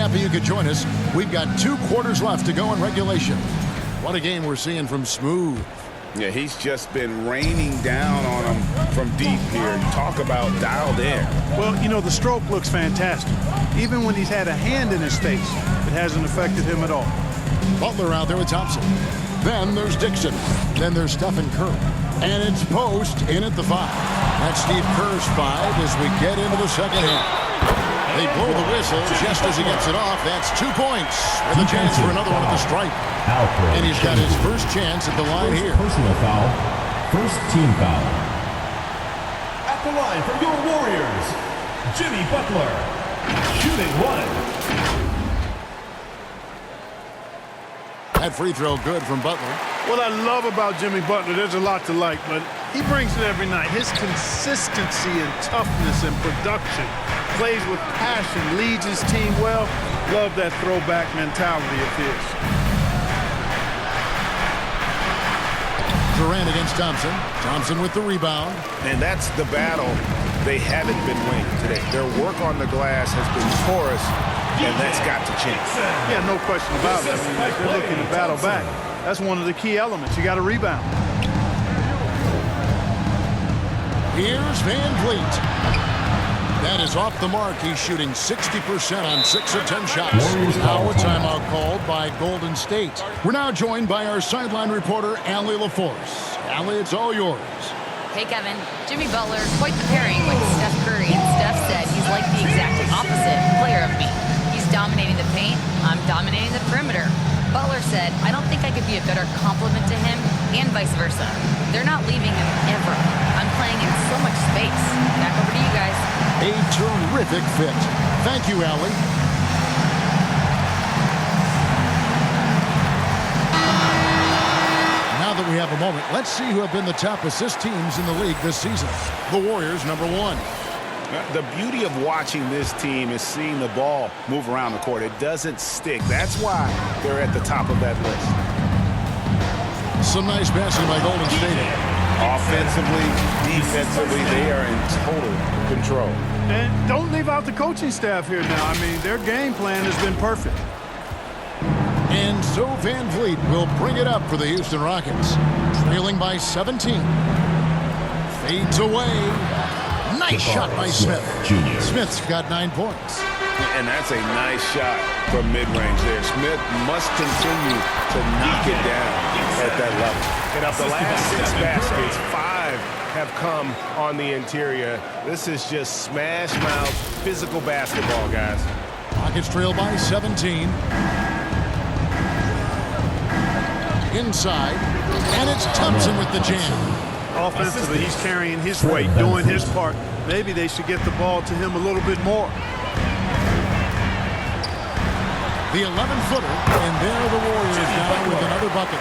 happy you could join us. We've got 2 quarters left to go in regulation. What a game we're seeing from Smooth. Yeah, he's just been raining down on him from deep here. Talk about dialed in. Well, you know, the stroke looks fantastic. Even when he's had a hand in his face, it hasn't affected him at all. Butler out there with Thompson. Then there's Dixon. Then there's Stephen Curry. And it's Post in at the 5. That's Steve Kerr's 5 as we get into the second half. They blow the whistle just as he gets it off. That's 2 points with a chance for another one at the stripe. And he's got his first chance at the line here. Personal foul. First team foul. At the line for your Warriors, Jimmy Butler. Shooting 1. That free throw good from Butler. What I love about Jimmy Butler, there's a lot to like, but he brings it every night. His consistency and toughness and production. Plays with passion, leads his team well. Love that throwback mentality of his. Durant against Thompson. Thompson with the rebound. And that's the battle they haven't been winning today. Their work on the glass has been porous, and that's got to change. Yeah, no question about it. I mean, if they're looking to battle back, that's one of the key elements. You got to rebound. Here's Van Vliet. That is off the mark. He's shooting 60% on 6 of 10 shots. Now a timeout called by Golden State. We're now joined by our sideline reporter, Allie LaForce. Allie, it's all yours. Hey, Kevin. Jimmy Butler, quite the pairing with Steph Curry. And Steph said he's like the exact opposite player of me. He's dominating the paint. I'm dominating the perimeter. Butler said, I don't think I could be a better complement to him and vice versa. They're not leaving him ever. I'm playing in so much space. Back over to you guys. A terrific fit. Thank you, Allie. Now that we have a moment, let's see who have been the top assist teams in the league this season. The Warriors, number 1. The beauty of watching this team is seeing the ball move around the court. It doesn't stick. That's why they're at the top of that list. Some nice passing by Golden State. Offensively, defensively, they are in total control. And don't leave out the coaching staff here now. I mean, their game plan has been perfect. And so Van Vliet will bring it up for the Houston Rockets. Trailing by 17. Fades away. Nice shot by Smith. Smith's got 9 points. And that's a nice shot from mid-range there. Smith must continue to knock it down at that level. And of the last 6 baskets, 5 have come on the interior. This is just smash-mouth physical basketball, guys. Rockets trail by 17. Inside. And it's Thompson with the jam. Offensively, he's carrying his weight, doing his part. Maybe they should get the ball to him a little bit more. The 11-footer, and there the Warriors now with another bucket.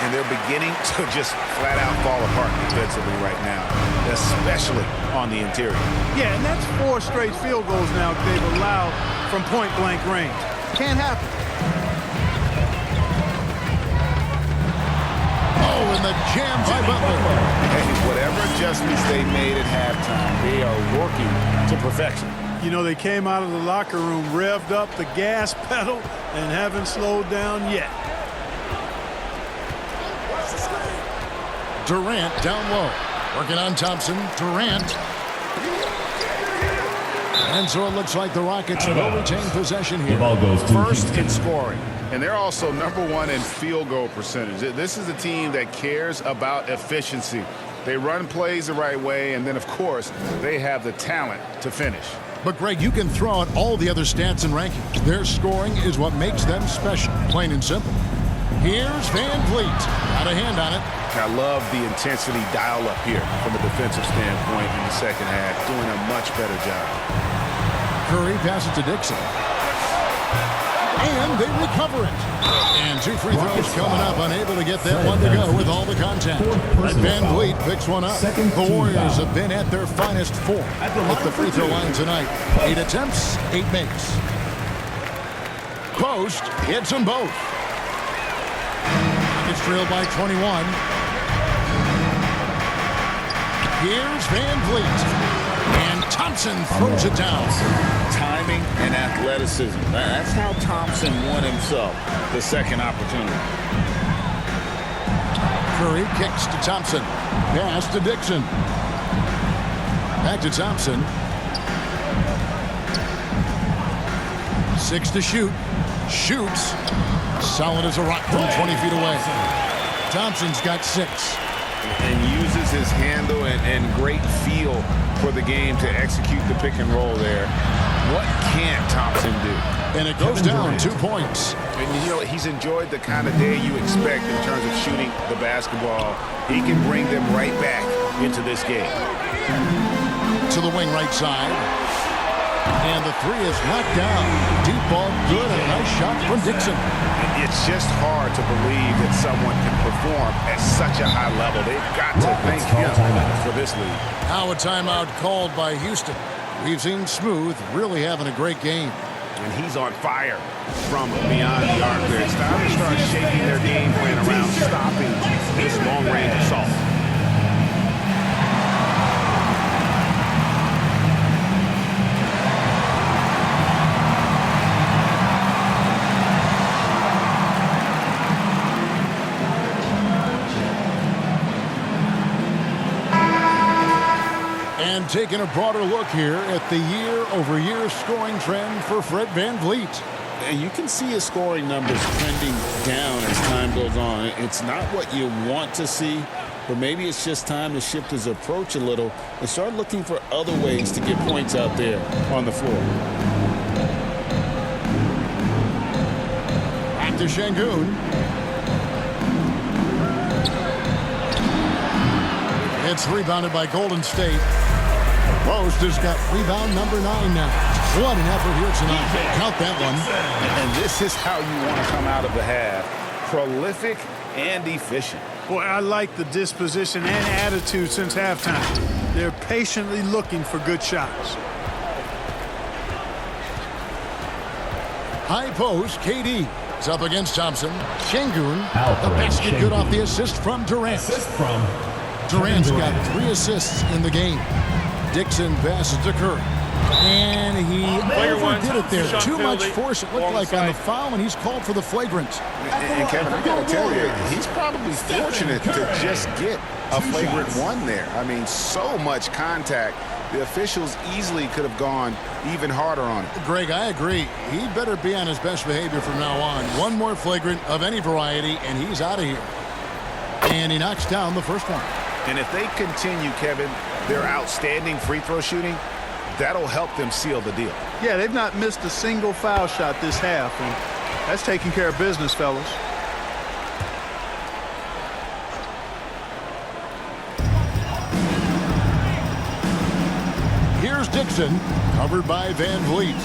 And they're beginning to just flat-out fall apart defensively right now, especially on the interior. Yeah, and that's 4 straight field goals now they've allowed from point-blank range. Can't happen. Oh, and the jam by Butler. Hey, whatever adjustments they made at halftime, they are working to perfection. You know, they came out of the locker room, revved up the gas pedal, and haven't slowed down yet. Durant down low. Working on Thompson. Durant. And so it looks like the Rockets will retain possession here. The ball goes to First in scoring. And they're also number 1 in field goal percentage. This is a team that cares about efficiency. They run plays the right way, and then, of course, they have the talent to finish. But, Greg, you can throw out all the other stats and rankings. Their scoring is what makes them special, plain and simple. Here's Van Vliet. Got a hand on it. I love the intensity dial up here from a defensive standpoint in the second half, doing a much better job. Curry passes to Dixon. And they recover it. And 2 free throws coming up, unable to get that one to go with all the contact. But Van Vliet picks one up. The Warriors have been at their finest 4 at the free throw line tonight. 8 attempts, 8 makes. Post hits them both. It's trailed by 21. Here's Van Vliet. And Thompson throws it down. Time timing and athleticism. That's how Thompson won himself the second opportunity. Curry kicks to Thompson. Pass to Dixon. Back to Thompson. 6 to shoot. Shoots. Solid as a rock from 20 feet away. Thompson's got 6. And uses his handle and great feel for the game to execute the pick and roll there. What can't Thompson do? And it goes down 2 points. And you know, he's enjoyed the kind of day you expect in terms of shooting the basketball. He can bring them right back into this game. To the wing right side. And the 3 is knocked down. Deep ball good. A nice shot from Dixon. It's just hard to believe that someone can perform at such a high level. They've got to thank him for this lead. Now a timeout called by Houston. We've seen Smooth really having a great game. And he's on fire from beyond the arc there. It's time to start shaping their game plan around stopping this long-range assault. And taking a broader look here at the year-over-year scoring trend for Fred VanVleet. And you can see his scoring numbers trending down as time goes on. It's not what you want to see, but maybe it's just time to shift his approach a little and start looking for other ways to get points out there on the floor. Back to Şengün. It's rebounded by Golden State. Post has got rebound number 9 now. What an effort here tonight. Count that one. And this is how you want to come out of the half. Prolific and efficient. Boy, I like the disposition and attitude since halftime. They're patiently looking for good shots. High post, KD. It's up against Thompson. Şengün. Out The for basket Şengün. good off the assist from Durant. Assist from Durant's Kevin got Durant. 3 assists in the game. Dixon passes to Curry. And he overdid it there. Too much force, it looked like, on the foul, and he's called for the flagrant. And Kevin, I got to tell you, he's probably fortunate to just get a flagrant 1 there. I mean, so much contact. The officials easily could have gone even harder on it. Greg, I agree. He better be on his best behavior from now on. One more flagrant of any variety, and he's out of here. And he knocks down the first one. And if they continue, Kevin, their outstanding free throw shooting, that'll help them seal the deal. Yeah, they've not missed a single foul shot this half, and that's taking care of business, fellas. Here's Dixon, covered by VanVleet.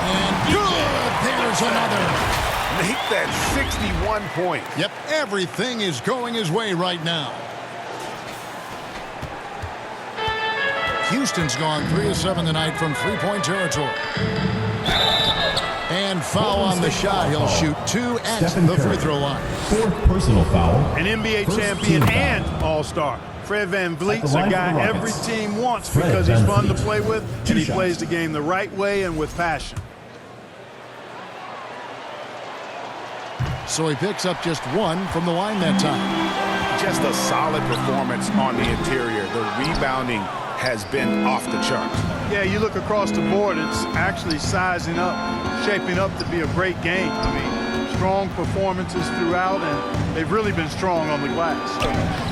And good! There's another. Make that 61 point. Yep, everything is going his way right now. Houston's gone 3 of 7 tonight from three-point territory. And foul on the shot. He'll shoot 2 at Stephen the free Curry. throw line. 4th personal foul. An NBA First champion team foul. and all-star. Fred VanVleet's At the a line guy for the every Rockets. team wants Fred because he's fun to VanVleet. play with, 2 and he shots. plays the game the right way and with passion. So he picks up just 1 from the line that time. Just a solid performance on the interior. The rebounding has been off the charts. Yeah, you look across the board, it's actually sizing up, shaping up to be a great game. I mean, strong performances throughout, and they've really been strong on the glass.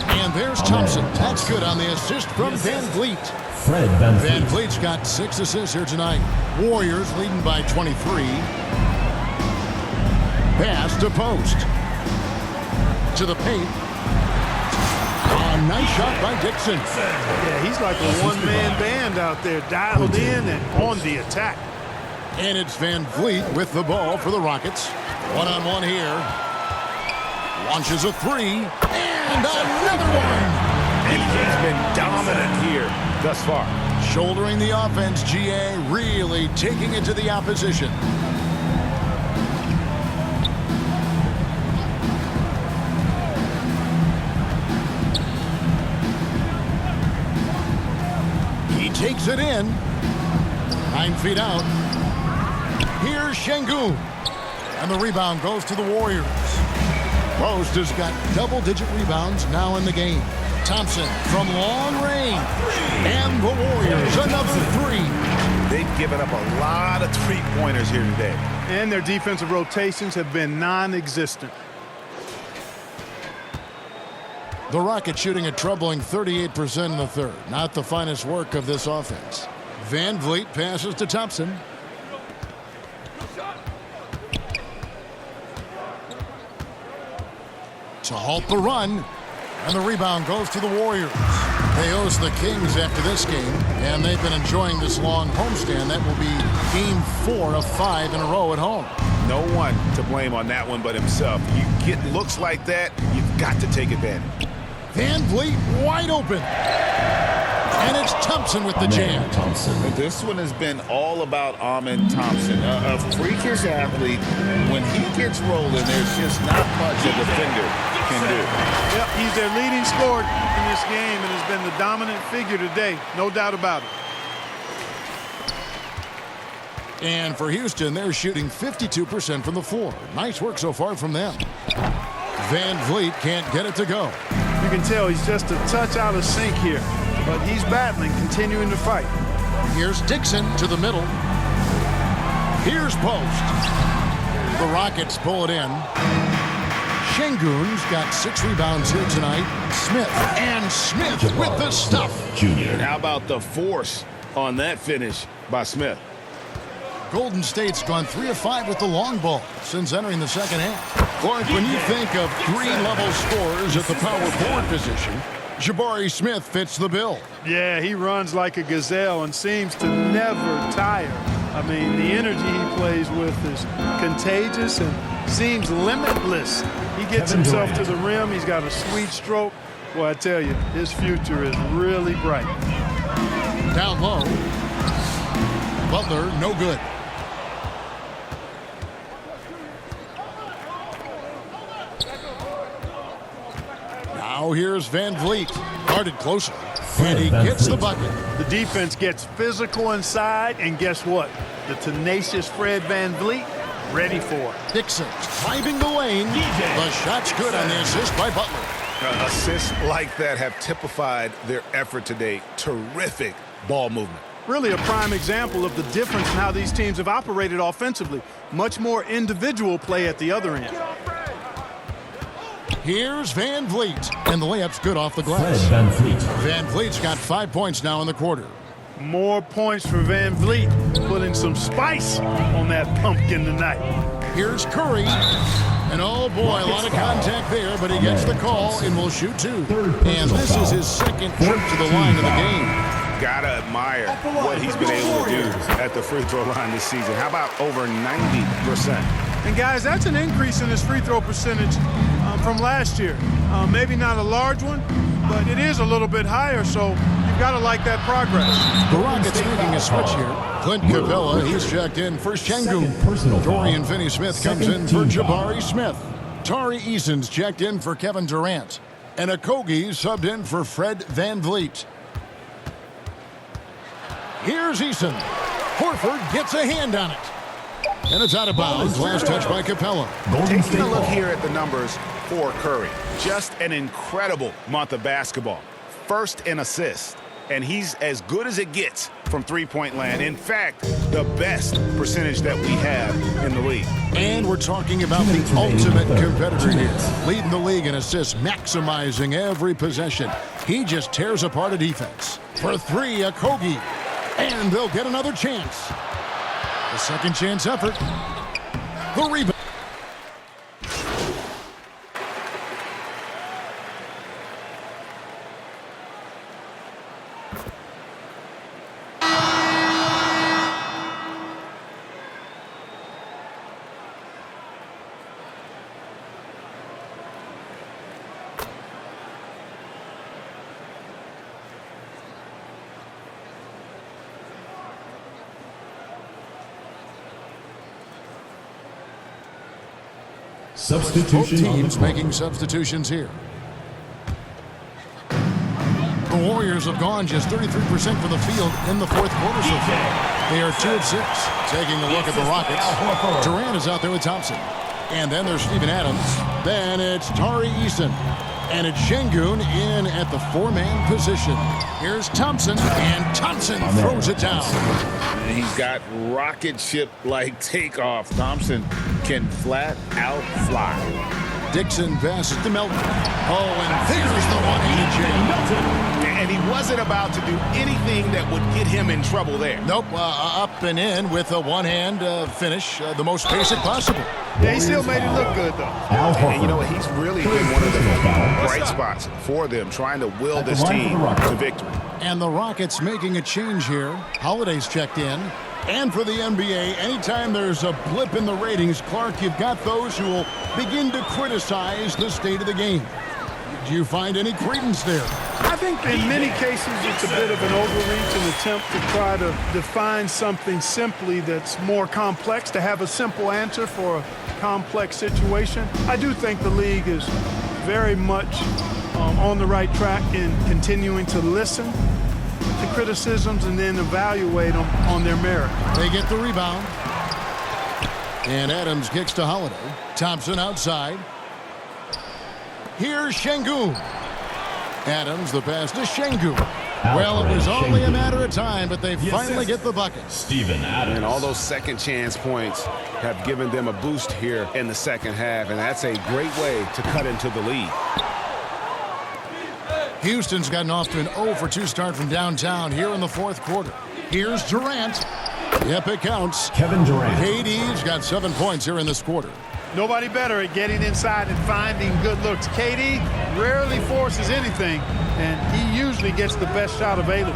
And there's Thompson. That's good on the assist from VanVleet. Fred VanVleet. VanVleet's got 6 assists here tonight. Warriors leading by 23. Pass to post. To the paint. A nice shot by Dixon. Yeah, he's like a one-man band out there, dialed in and on the attack. And it's VanVleet with the ball for the Rockets. One-on-one here. Launches a 3. And another one. And he's been dominant here thus far. Shouldering the offense, GA really taking it to the opposition. takes it in. 9 feet out. Here's Şengün. And the rebound goes to the Warriors. Post has got double-digit rebounds now in the game. Thompson from long range. And the Warriors, another 3. They've given up a lot of three-pointers here today. And their defensive rotations have been non-existent. The Rockets shooting a troubling 38% in the third. Not the finest work of this offense. Van Vliet passes to Thompson. To halt the run. And the rebound goes to the Warriors. They host the Kings after this game, and they've been enjoying this long homestand. That will be game 4 of 5 in a row at home. No one to blame on that one but himself. You get looks like that, you've got to take advantage. Van Vliet wide open. And it's Thompson with the jam. This one has been all about Amen Thompson. A freakish athlete. When he gets rolling, there's just not much a defender can do. Yep, he's their leading scorer in this game and has been the dominant figure today. No doubt about it. And for Houston, they're shooting 52% from the floor. Nice work so far from them. Van Vliet can't get it to go. You can tell he's just a touch out of sync here, but he's battling, continuing to fight. Here's Dixon to the middle. Here's Post. The Rockets pull it in. Şengün's got 6 rebounds here tonight. Smith with the stuff. And how about the force on that finish by Smith? Golden State's gone 3 of 5 with the long ball since entering the second half. Clark, when you think of 3-level scorers at the power forward position, Jabari Smith fits the bill. Yeah, he runs like a gazelle and seems to never tire. I mean, the energy he plays with is contagious and seems limitless. He gets himself to the rim. He's got a sweet stroke. Well, I tell you, his future is really bright. Down low. Butler, no good. Now here's Van Vliet. Guarded closer. And he gets the bucket. The defense gets physical inside, and guess what? The tenacious Fred Van Vliet ready for it. Dixon driving the lane. The shot's good on the assist by Butler. Assists like that have typified their effort today. Terrific ball movement. Really a prime example of the difference in how these teams have operated offensively. Much more individual play at the other end. Here's Van Vliet. And the layup's good off the glass. Van Vliet's got 5 points now in the quarter. More points for Van Vliet, putting some spice on that pumpkin tonight. Here's Curry. And oh boy, a lot of contact there, but he gets the call and will shoot 2. And this is his second trip to the line of the game. Gotta admire what he's been able to do at the free throw line this season. How about over 90%? And guys, that's an increase in his free throw percentage from last year. Maybe not a large one, but it is a little bit higher, so you've got to like that progress. The Rockets making a switch here. Clint Capella, he's checked in for Şengün. Dorian Finney-Smith comes in for Jabari Smith. Tari Eason's checked in for Kevin Durant. And Okogie subbed in for Fred Van Vliet. Here's Eason. Horford gets a hand on it. And it's out of bounds. Last touch by Capella. Taking a look here at the numbers for Curry. Just an incredible month of basketball. First in assists. And he's as good as it gets from three-point land. In fact, the best percentage that we have in the league. And we're talking about the ultimate competitor here. Leading the league in assists, maximizing every possession. He just tears apart a defense. For 3, Okogie. And they'll get another chance. The second chance effort. The rebound. Both teams making substitutions here. The Warriors have gone just 33% from the field in the fourth quarter so far. They are 2 of 6. Taking a look at the Rockets. Durant is out there with Thompson. And then there's Steven Adams. Then it's Tari Eason. And it's Şengün in at the 4-man position. Here's Thompson, and Thompson throws it down. And he's got rocket ship-like takeoff. Thompson can flat out fly. Dixon passes to Melton. Oh, and there's the one-handed Jay. And he wasn't about to do anything that would get him in trouble there. Nope, up and in with a one-hand finish, the most basic possible. Yeah, he still made it look good, though. And you know what? He's really been one of the bright spots for them, trying to will this team to victory. And the Rockets making a change here. Holiday's checked in. And for the NBA, anytime there's a blip in the ratings, Clark, you've got those who will begin to criticize the state of the game. Do you find any credence there? I think in many cases it's a bit of an overreach, an attempt to try to define something simply that's more complex, to have a simple answer for a complex situation. I do think the league is very much on the right track in continuing to listen to criticisms and then evaluate them on their merit. They get the rebound. And Adams kicks to Holiday. Thompson outside. Here's Şengün. Adams, the pass to Şengün. Well, it was only a matter of time, but they finally get the bucket. Steven Adams. And all those second chance points have given them a boost here in the second half, and that's a great way to cut into the lead. Houston's gotten off to an 0-for-2 start from downtown here in the fourth quarter. Here's Durant. Yep, it counts. Kevin Durant. KD's got 7 points here in this quarter. Nobody better at getting inside and finding good looks. KD rarely forces anything, and he usually gets the best shot available.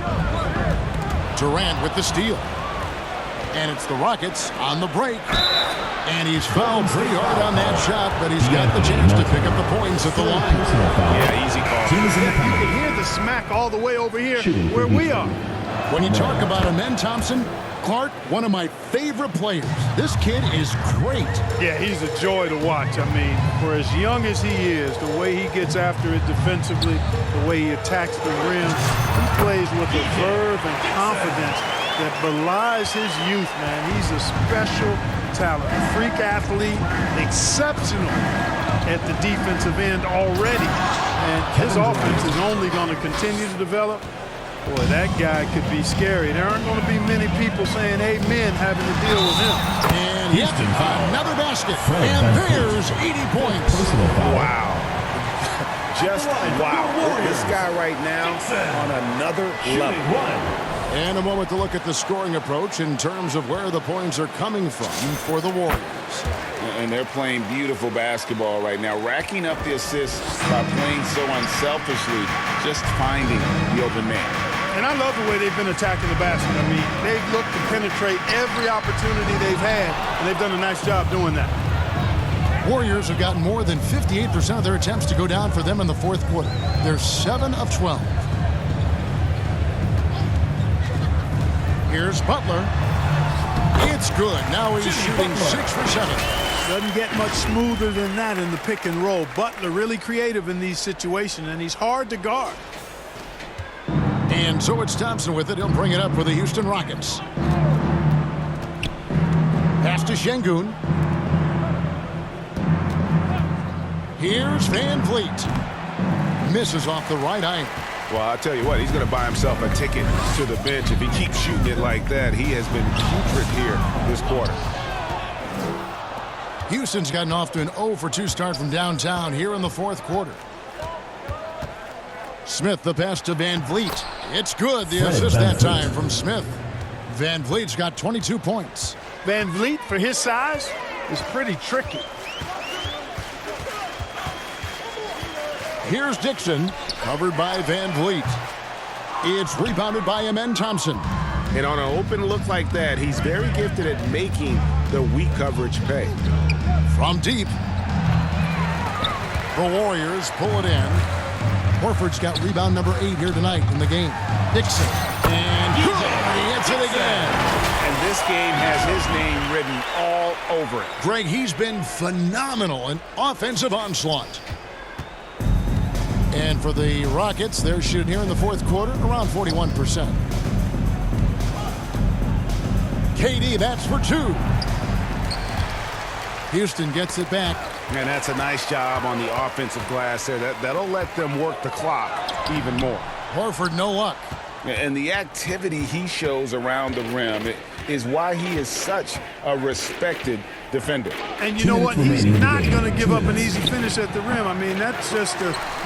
Durant with the steal. And it's the Rockets on the break. And he's fouled pretty hard on that shot, but he's got the chance to pick up the points at the line. Yeah, easy call. You can hear the smack all the way over here where we are. When you talk about Amen Thompson, Clark, one of my favorite players. This kid is great. Yeah, he's a joy to watch. I mean, for as young as he is, the way he gets after it defensively, the way he attacks the rim, he plays with a verve and confidence that belies his youth, man. He's a special talent, a freak athlete, exceptional at the defensive end already. And his offense is only going to continue to develop. Boy, that guy could be scary. There aren't going to be many people saying amen having to deal with him. And yep, another basket. And there's 80 points. Wow. Just wow. This guy right now on another level. And a moment to look at the scoring approach in terms of where the points are coming from for the Warriors. And they're playing beautiful basketball right now, racking up the assists by playing so unselfishly, just finding the open man. And I love the way they've been attacking the basket. I mean, they've looked to penetrate every opportunity they've had, and they've done a nice job doing that. Warriors have gotten more than 58% of their attempts to go down for them in the fourth quarter. They're 7 of 12. Here's Butler. It's good. Now he's shooting 6 for 7. Doesn't get much smoother than that in the pick and roll. Butler really creative in these situations, and he's hard to guard. And so it's Thompson with it. He'll bring it up for the Houston Rockets. Pass to Şengün. Here's Van Vliet. Misses off the right iron. Well, I'll tell you what, he's going to buy himself a ticket to the bench. If he keeps shooting it like that, he has been putrid here this quarter. Houston's gotten off to an 0-for-2 start from downtown here in the fourth quarter. Smith, the pass to Van Vliet. It's good. The assist that time from Smith. Van Vliet's got 22 points. Van Vliet, for his size, is pretty tricky. Here's Dixon, covered by Van Vliet. It's rebounded by Amen Thompson. And on an open look like that, he's very gifted at making the weak coverage pay. From deep, the Warriors pull it in. Horford's got rebound number 8 here tonight in the game. Dixon, and good. He hits it again. And this game has his name written all over it. Greg, he's been phenomenal in offensive onslaught. And for the Rockets, they're shooting here in the fourth quarter around 41%. KD, that's for two. Houston gets it back. And that's a nice job on the offensive glass there. That'll let them work the clock even more. Horford, no luck. And the activity he shows around the rim is why he is such a respected defender. And you know what? He's not going to give up an easy finish at the rim. I mean, that's just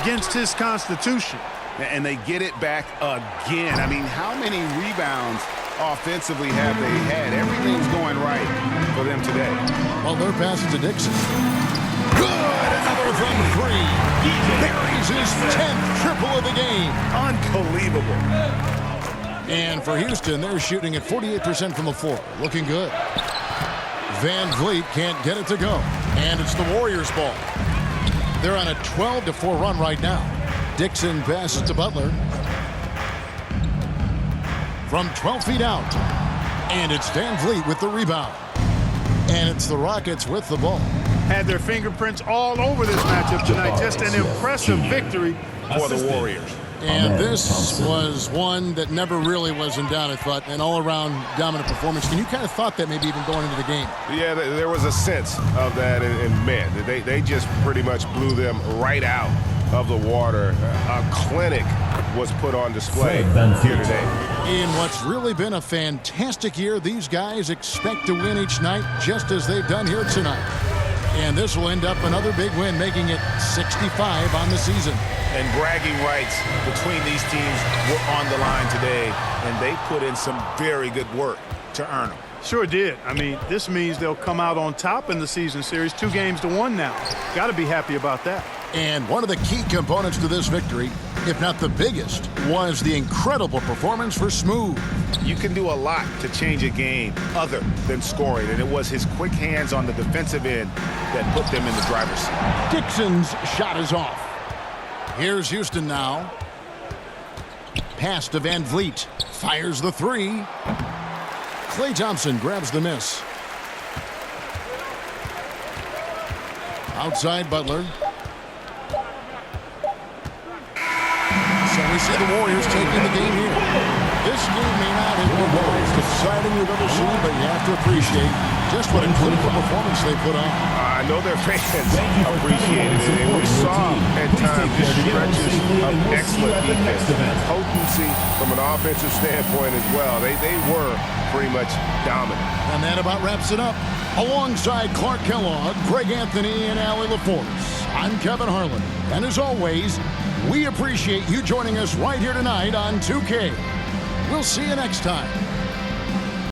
against his constitution. And they get it back again. I mean, how many rebounds offensively have they had? Everything's going right for them today. Well, their pass to Dixon. Good! Another from three. Buries his 10th triple of the game. Unbelievable. And for Houston, they're shooting at 48% from the floor. Looking good. Van Vliet can't get it to go. And it's the Warriors' ball. They're on a 12-4 run right now. Dixon passes to Butler. From 12 feet out. And it's Van Vliet with the rebound. And it's the Rockets with the ball. Had their fingerprints all over this matchup tonight. Just an impressive victory for the Warriors. And this was one that never really was in doubt, I thought. An all-around dominant performance. And you kind of thought that maybe even going into the game. Yeah, there was a sense of that. And man, they just pretty much blew them right out of the water. A clinic was put on display here today. In what's really been a fantastic year, these guys expect to win each night just as they've done here tonight. And this will end up another big win, making it 65 on the season. And bragging rights between these teams were on the line today, and they put in some very good work to earn them. Sure did. I mean, this means they'll come out on top in the season series, 2-1 now. Got to be happy about that. And one of the key components to this victory, if not the biggest, was the incredible performance for Smooth. You can do a lot to change a game other than scoring, and it was his quick hands on the defensive end that put them in the driver's seat. Dixon's shot is off. Here's Houston now. Pass to Van Vliet. Fires the three. Klay Thompson grabs the miss. Outside Butler. So we see the Warriors taking the game here. This game may not have been the most exciting you've ever seen, but you have to appreciate just what a clinical performance they put on. I know their fans appreciated it, and we saw at times just stretches of excellent defense, potency from an offensive standpoint as well. They were pretty much dominant. And that about wraps it up. Alongside Clark Kellogg, Greg Anthony, and Allie LaForce, I'm Kevin Harlan. And as always, we appreciate you joining us right here tonight on 2K. We'll see you next time.